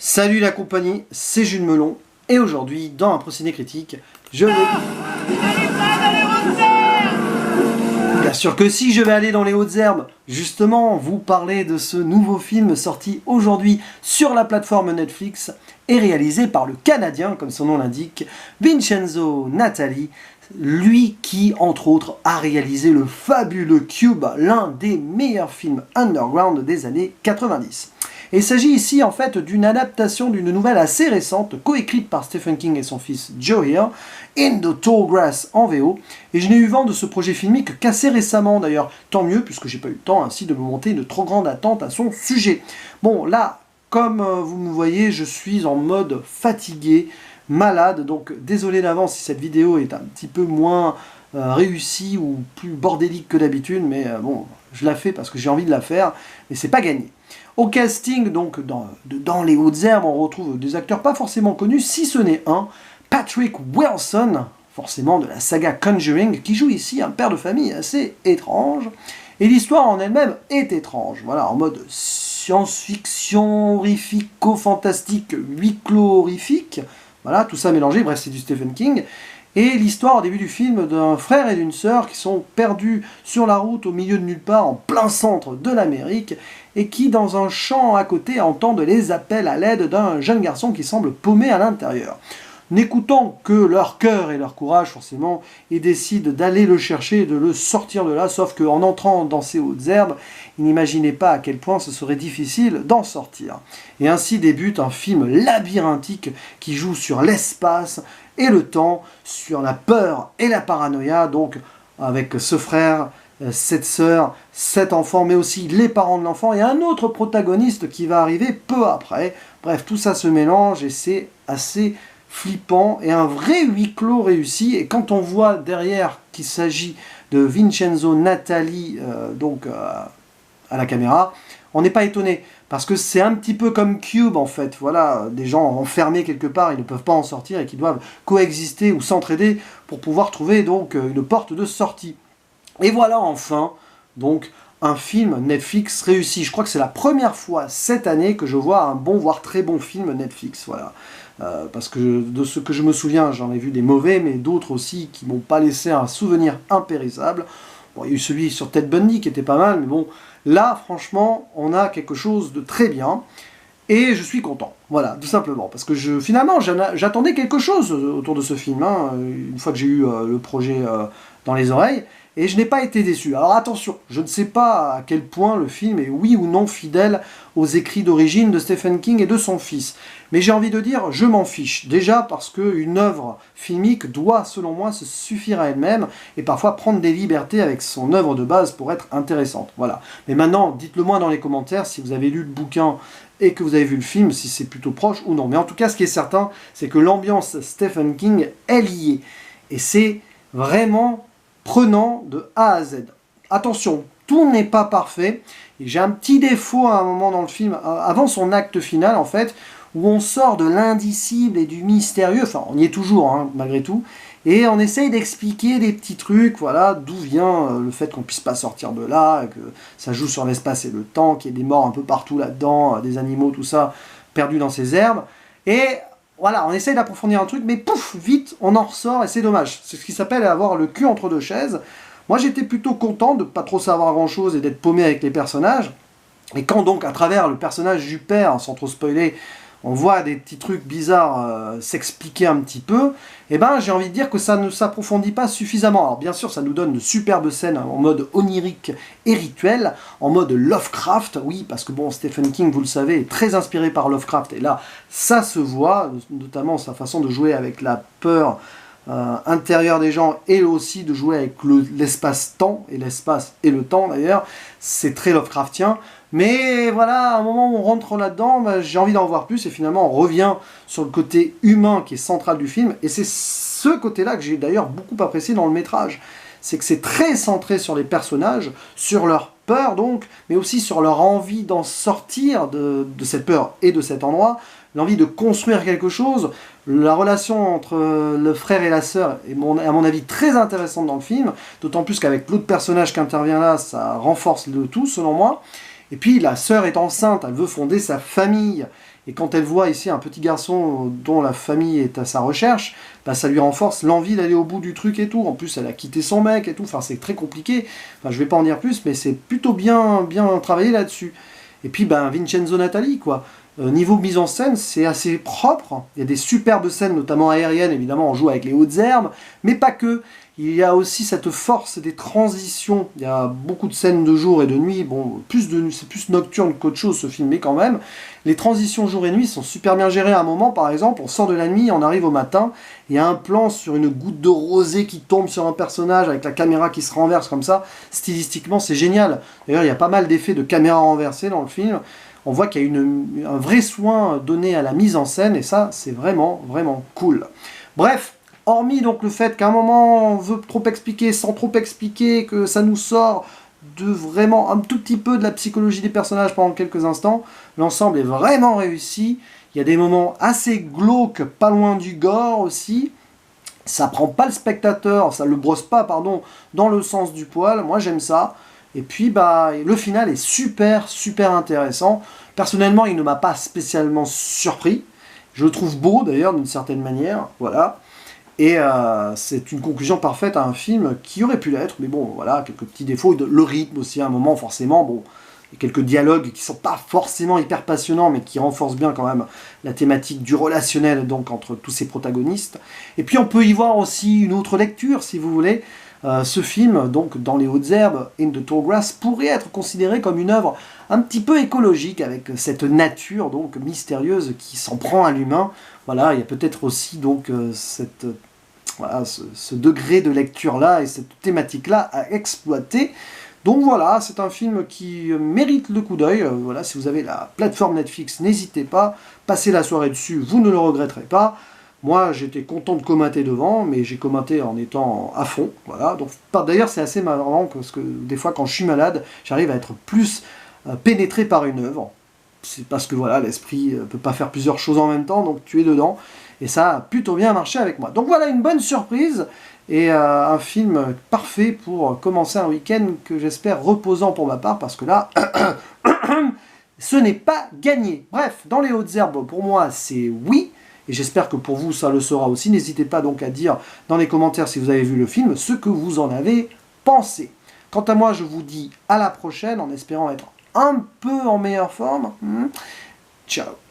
Salut la compagnie, c'est Jules Melon, et aujourd'hui, dans un procédé critique, je vais... Bien sûr que si, je vais aller dans les hautes herbes, justement, vous parler de ce nouveau film sorti aujourd'hui sur la plateforme Netflix, et réalisé par le Canadien, comme son nom l'indique, Vincenzo Natali, lui qui, entre autres, a réalisé le fabuleux Cube, l'un des meilleurs films underground des années 90. Et il s'agit ici en fait d'une adaptation d'une nouvelle assez récente, coécrite par Stephen King et son fils Joe Hill, In the Tall Grass en VO, et je n'ai eu vent de ce projet filmique qu'assez récemment d'ailleurs, tant mieux puisque j'ai pas eu le temps ainsi de me monter une trop grande attente à son sujet. Bon là, comme vous me voyez, je suis en mode fatigué, malade, donc désolé d'avance si cette vidéo est un petit peu moins réussie ou plus bordélique que d'habitude, mais bon, je la fais parce que j'ai envie de la faire, et c'est pas gagné. Au casting, donc, dans les hautes herbes, on retrouve des acteurs pas forcément connus, si ce n'est un, Patrick Wilson, forcément de la saga Conjuring, qui joue ici un père de famille assez étrange, et l'histoire en elle-même est étrange, voilà, en mode science-fiction, horrifico-fantastique, huis clos horrifique, voilà, tout ça mélangé, bref, c'est du Stephen King. Et l'histoire au début du film d'un frère et d'une sœur qui sont perdus sur la route au milieu de nulle part, en plein centre de l'Amérique, et qui, dans un champ à côté, entendent les appels à l'aide d'un jeune garçon qui semble paumé à l'intérieur. N'écoutant que leur cœur et leur courage, forcément, ils décident d'aller le chercher et de le sortir de là, sauf qu'en entrant dans ces hautes herbes, ils n'imaginaient pas à quel point ce serait difficile d'en sortir. Et ainsi débute un film labyrinthique qui joue sur l'espace et le temps, sur la peur et la paranoïa, donc avec ce frère, cette sœur, cet enfant, mais aussi les parents de l'enfant, et un autre protagoniste qui va arriver peu après. Bref, tout ça se mélange et c'est assez flippant et un vrai huis clos réussi. Et quand on voit derrière qu'il s'agit de Vincenzo Natali, à la caméra, on n'est pas étonné, parce que c'est un petit peu comme Cube en fait, voilà, des gens enfermés quelque part, ils ne peuvent pas en sortir et qui doivent coexister ou s'entraider pour pouvoir trouver donc une porte de sortie. Et voilà enfin, donc, un film Netflix réussi. Je crois que c'est la première fois cette année que je vois un bon, voire très bon film Netflix, voilà. Parce que de ce que je me souviens, j'en ai vu des mauvais, mais d'autres aussi qui m'ont pas laissé un souvenir impérissable. Bon, il y a eu celui sur Ted Bundy qui était pas mal, mais bon, là, franchement, on a quelque chose de très bien. Et je suis content, voilà, tout simplement. Parce que finalement, j'attendais quelque chose autour de ce film, hein, une fois que j'ai eu le projet dans les oreilles. Et je n'ai pas été déçu. Alors attention, je ne sais pas à quel point le film est oui ou non fidèle aux écrits d'origine de Stephen King et de son fils. Mais j'ai envie de dire, je m'en fiche. Déjà parce qu'une œuvre filmique doit, selon moi, se suffire à elle-même et parfois prendre des libertés avec son œuvre de base pour être intéressante. Voilà. Mais maintenant, dites-le moi dans les commentaires si vous avez lu le bouquin et que vous avez vu le film, si c'est plutôt proche ou non. Mais en tout cas, ce qui est certain, c'est que l'ambiance Stephen King, elle y est. Et c'est vraiment prenant de A à Z. Attention, tout n'est pas parfait. Et j'ai un petit défaut à un moment dans le film, avant son acte final en fait, où on sort de l'indicible et du mystérieux, enfin on y est toujours hein, malgré tout, et on essaye d'expliquer des petits trucs, voilà, d'où vient le fait qu'on puisse pas sortir de là, que ça joue sur l'espace et le temps, qu'il y ait des morts un peu partout là-dedans, des animaux, tout ça, perdus dans ces herbes, et voilà, on essaye d'approfondir un truc, mais pouf, vite, on en ressort, et c'est dommage. C'est ce qui s'appelle avoir le cul entre deux chaises. Moi, j'étais plutôt content de pas trop savoir grand-chose et d'être paumé avec les personnages. Et quand donc, à travers le personnage du père, sans trop spoiler, on voit des petits trucs bizarres s'expliquer un petit peu, et ben j'ai envie de dire que ça ne s'approfondit pas suffisamment. Alors bien sûr, ça nous donne de superbes scènes en mode onirique et rituel, en mode Lovecraft, oui, parce que bon, Stephen King, vous le savez, est très inspiré par Lovecraft, et là, ça se voit, notamment sa façon de jouer avec la peur intérieure des gens, et aussi de jouer avec l'espace-temps, et l'espace et le temps d'ailleurs, c'est très Lovecraftien. Mais voilà, à un moment où on rentre là-dedans, bah, j'ai envie d'en voir plus, et finalement on revient sur le côté humain qui est central du film, et c'est ce côté-là que j'ai d'ailleurs beaucoup apprécié dans le métrage. C'est que c'est très centré sur les personnages, sur leur peur donc, mais aussi sur leur envie d'en sortir de cette peur et de cet endroit, l'envie de construire quelque chose. La relation entre le frère et la sœur est à mon avis très intéressante dans le film, d'autant plus qu'avec l'autre personnage qui intervient là, ça renforce le tout selon moi. Et puis la sœur est enceinte, elle veut fonder sa famille. Et quand elle voit ici un petit garçon dont la famille est à sa recherche, bah, ça lui renforce l'envie d'aller au bout du truc et tout. En plus, elle a quitté son mec et tout. Enfin, c'est très compliqué. Enfin, je vais pas en dire plus, mais c'est plutôt bien travaillé là-dessus. Et puis, ben, Vincenzo Natali, quoi. Niveau mise en scène, c'est assez propre. Il y a des superbes scènes, notamment aériennes, évidemment, on joue avec les hautes herbes, mais pas que. Il y a aussi cette force des transitions. Il y a beaucoup de scènes de jour et de nuit. Bon, c'est plus nocturne qu'autre chose ce film, mais quand même. Les transitions jour et nuit sont super bien gérées à un moment, par exemple. On sort de la nuit, on arrive au matin. Il y a un plan sur une goutte de rosée qui tombe sur un personnage avec la caméra qui se renverse comme ça. Stylistiquement, c'est génial. D'ailleurs, il y a pas mal d'effets de caméra renversée dans le film. On voit qu'il y a un vrai soin donné à la mise en scène, et ça, c'est vraiment, vraiment cool. Bref, hormis donc le fait qu'à un moment, on veut trop expliquer, sans trop expliquer, que ça nous sort de vraiment un tout petit peu de la psychologie des personnages pendant quelques instants, l'ensemble est vraiment réussi. Il y a des moments assez glauques, pas loin du gore aussi. Ça prend pas le spectateur, ça le brosse pas, pardon, dans le sens du poil. Moi, j'aime ça. Et puis, bah, le final est super, super intéressant. Personnellement, il ne m'a pas spécialement surpris. Je le trouve beau, d'ailleurs, d'une certaine manière. Voilà. Et c'est une conclusion parfaite à un film qui aurait pu l'être. Mais bon, voilà, quelques petits défauts. Le rythme aussi, à un moment, forcément. Bon, il y a quelques dialogues qui sont pas forcément hyper passionnants, mais qui renforcent bien quand même la thématique du relationnel donc entre tous ces protagonistes. Et puis, on peut y voir aussi une autre lecture, si vous voulez. Ce film, donc dans les hautes herbes, In the Tall Grass, pourrait être considéré comme une œuvre un petit peu écologique, avec cette nature donc mystérieuse qui s'en prend à l'humain. Voilà, il y a peut-être aussi donc voilà, ce degré de lecture-là et cette thématique-là à exploiter. Donc voilà, c'est un film qui mérite le coup d'œil. Voilà, si vous avez la plateforme Netflix, n'hésitez pas, passez la soirée dessus, vous ne le regretterez pas. Moi, j'étais content de commenter devant, mais j'ai commenté en étant à fond. Voilà. Donc, d'ailleurs, c'est assez marrant parce que des fois, quand je suis malade, j'arrive à être plus pénétré par une œuvre. C'est parce que voilà, l'esprit ne peut pas faire plusieurs choses en même temps, donc tu es dedans. Et ça a plutôt bien marché avec moi. Donc voilà, une bonne surprise et un film parfait pour commencer un week-end que j'espère reposant pour ma part, parce que là, ce n'est pas gagné. Bref, dans les hautes herbes, pour moi, c'est oui. Et j'espère que pour vous, ça le sera aussi. N'hésitez pas donc à dire dans les commentaires, si vous avez vu le film, ce que vous en avez pensé. Quant à moi, je vous dis à la prochaine, en espérant être un peu en meilleure forme. Ciao.